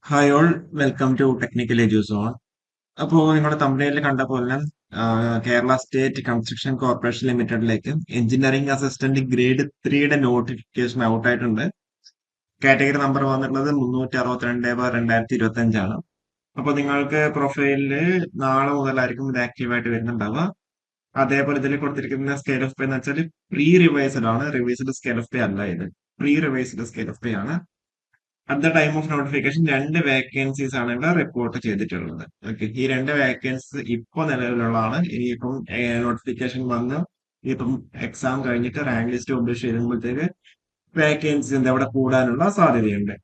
Hi all, welcome to technical edu zone. അപ്പോൾ നിങ്ങളുടെ തമ്പനയിൽ കണ്ട പോലെ കേരള സ്റ്റേറ്റ് കൺസ്ട്രക്ഷൻ കോർപ്പറേഷൻ ലിമിറ്റഡിലേക്ക് എഞ്ചിനീയറിംഗ് അസിസ്റ്റന്റ് ഗ്രേഡ് 3യുടെ നോട്ടിഫിക്കേഷൻ ഔട്ട് ആയിട്ടുണ്ട്. കാറ്റഗറി നമ്പർ വന്നിട്ടുള്ളത് 362/2025 ആണ്. അപ്പോൾ നിങ്ങൾക്ക് പ്രൊഫൈലില് നാളെ മുതലായിരിക്കും ഇത് ആക്റ്റീവായിട്ട് വരുന്നുണ്ടാവുക. അതേപോലെ ഇതിൽ കൊടുത്തിരിക്കുന്ന സ്കെയിൽ ഓഫ് പേ എന്ന് വെച്ചാൽ പ്രീ റിവൈസ്ഡ് ആണ്, റിവൈസ്ഡ് സ്കെയിൽ ഓഫ് പേ അല്ല. ഇത് pre revised scale of pay ആണ്. At the time of notification രണ്ട് വേക്കൻസീസ് ആണ് ഇവിടെ റിപ്പോർട്ട് ചെയ്തിട്ടുള്ളത്. ഓക്കെ, ഈ രണ്ട് വേക്കൻസി ഇപ്പൊ നിലവിലുള്ളതാണ്. ഇനിയിപ്പം നോട്ടിഫിക്കേഷൻ വന്ന് ഇപ്പം എക്സാം കഴിഞ്ഞിട്ട് റാങ്ക് ലിസ്റ്റ് പബ്ലിഷ് ചെയ്യുമ്പോഴത്തേക്ക് വേക്കൻസി അവിടെ കൂടാനുള്ള സാധ്യതയുണ്ട്.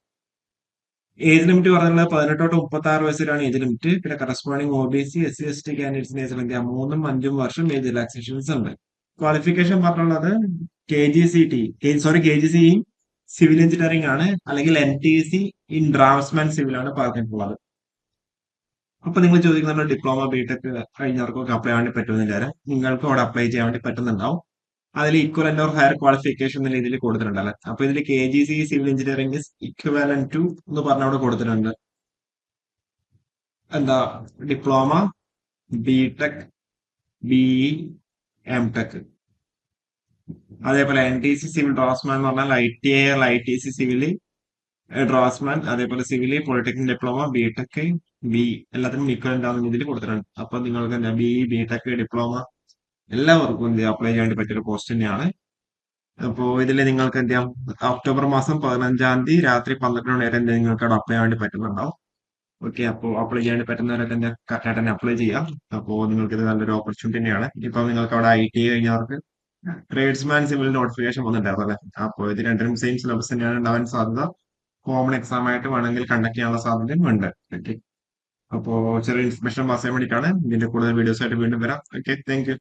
ഏജ് ലിമിറ്റ് പറഞ്ഞാൽ 18 തൊട്ട് 36 വയസ്സിലാണ് ഏജ് ലിമിറ്റ്. പിന്നെ കറസ്പോണ്ടിങ് OBC, SC, ST കാൻഡിഡേറ്റ്സിന് ഏജ് ലിമിറ്റ് 3-5 വർഷം ഏജ് റിലാക്സേഷൻസ് ഉണ്ട്. ക്വാളിഫിക്കേഷൻ പറഞ്ഞുള്ളത് KGC സിവിൽ എഞ്ചിനീയറിംഗ് ആണ്, അല്ലെങ്കിൽ MTC ഇൻ ഡ്രാഫ്റ്റ്സ്മാൻ സിവിൽ ആണ് പറഞ്ഞിട്ടുള്ളത്. അപ്പൊ നിങ്ങൾ ചോദിക്കുന്നുണ്ട് ഡിപ്ലോമ ബിടെക് കഴിഞ്ഞവർക്കൊക്കെ അപ്ലൈ ചെയ്യാൻ വേണ്ടി പറ്റുമെന്നില്ല. നിങ്ങൾക്ക് അവിടെ അപ്ലൈ ചെയ്യാൻ വേണ്ടി പറ്റുന്നുണ്ടാവും. അതിൽ ഇക്വലന്റ് ഓർ ഹയർ ക്വാളിഫിക്കേഷൻ എന്ന രീതിയിൽ കൊടുത്തിട്ടുണ്ടല്ലേ. അപ്പൊ ഇതിൽ KGC civil engineering is equivalent to എന്ന് പറഞ്ഞ അവിടെ കൊടുത്തിട്ടുണ്ട്. എന്താ, ഡിപ്ലോമ, ബിടെക്, BE, MTech. അതേപോലെ NTC സിവിൽ ഡ്രാഫ്റ്റ്സ്മാൻ എന്ന് പറഞ്ഞാൽ ITI, ITC സിവിൽ ഡ്രാഫ്റ്റ്സ്മാൻ, അതേപോലെ സിവിൽ, പോളിടെക്നിക് ഡിപ്ലോമ, ബിടെക്, എല്ലാത്തിനും ഈക്വലന്റ് ആവുന്ന രീതിയിൽ കൊടുത്തിട്ടുണ്ട്. അപ്പൊ നിങ്ങൾക്ക് എന്താ BE, BTech, ഡിപ്ലോമ എല്ലാവർക്കും എന്ത് അപ്ലൈ ചെയ്യാൻ വേണ്ടി പറ്റിയൊരു പോസ്റ്റ് തന്നെയാണ്. അപ്പോ ഇതിൽ നിങ്ങൾക്ക് എന്ത് ചെയ്യാം, ഒക്ടോബർ മാസം 15 രാത്രി 12 മണി വരെ നിങ്ങൾക്ക് അവിടെ അപ്ലൈ ചെയ്യാൻ വേണ്ടി പറ്റുന്നുണ്ടാവും. ഓക്കെ, അപ്പോൾ അപ്ലൈ ചെയ്യാൻ വേണ്ടി പറ്റുന്നവരൊക്കെ എന്താ കറക്റ്റായിട്ട് തന്നെ അപ്ലൈ ചെയ്യാം. അപ്പോൾ നിങ്ങൾക്ക് ഇത് നല്ലൊരു ഓപ്പർച്യൂണിറ്റി തന്നെയാണ്. ഇപ്പൊ നിങ്ങൾക്ക് അവിടെ ITI കഴിഞ്ഞവർക്ക് ട്രേഡ്സ്മാൻ സിവിൽ നോട്ടിഫിക്കേഷൻ വന്നിട്ടുണ്ടായിരുന്നു അല്ലെ. അപ്പോൾ ഇത് രണ്ടിനും സെയിം സിലബസ് തന്നെയാണ് ഉണ്ടാവാൻ സാധ്യത. കോമൺ എക്സാം ആയിട്ട് വേണമെങ്കിൽ കണ്ടക്ട് ചെയ്യാനുള്ള സാധ്യതയും ഉണ്ട്. ഓക്കെ, അപ്പോ ചെറിയ ഇൻഫർമേഷൻ പാസ് ചെയ്യാൻ വേണ്ടിയിട്ടാണ്. ഇതിന്റെ കൂടുതൽ വീഡിയോസ് ആയിട്ട് വീണ്ടും വരാം. Okay, thank you.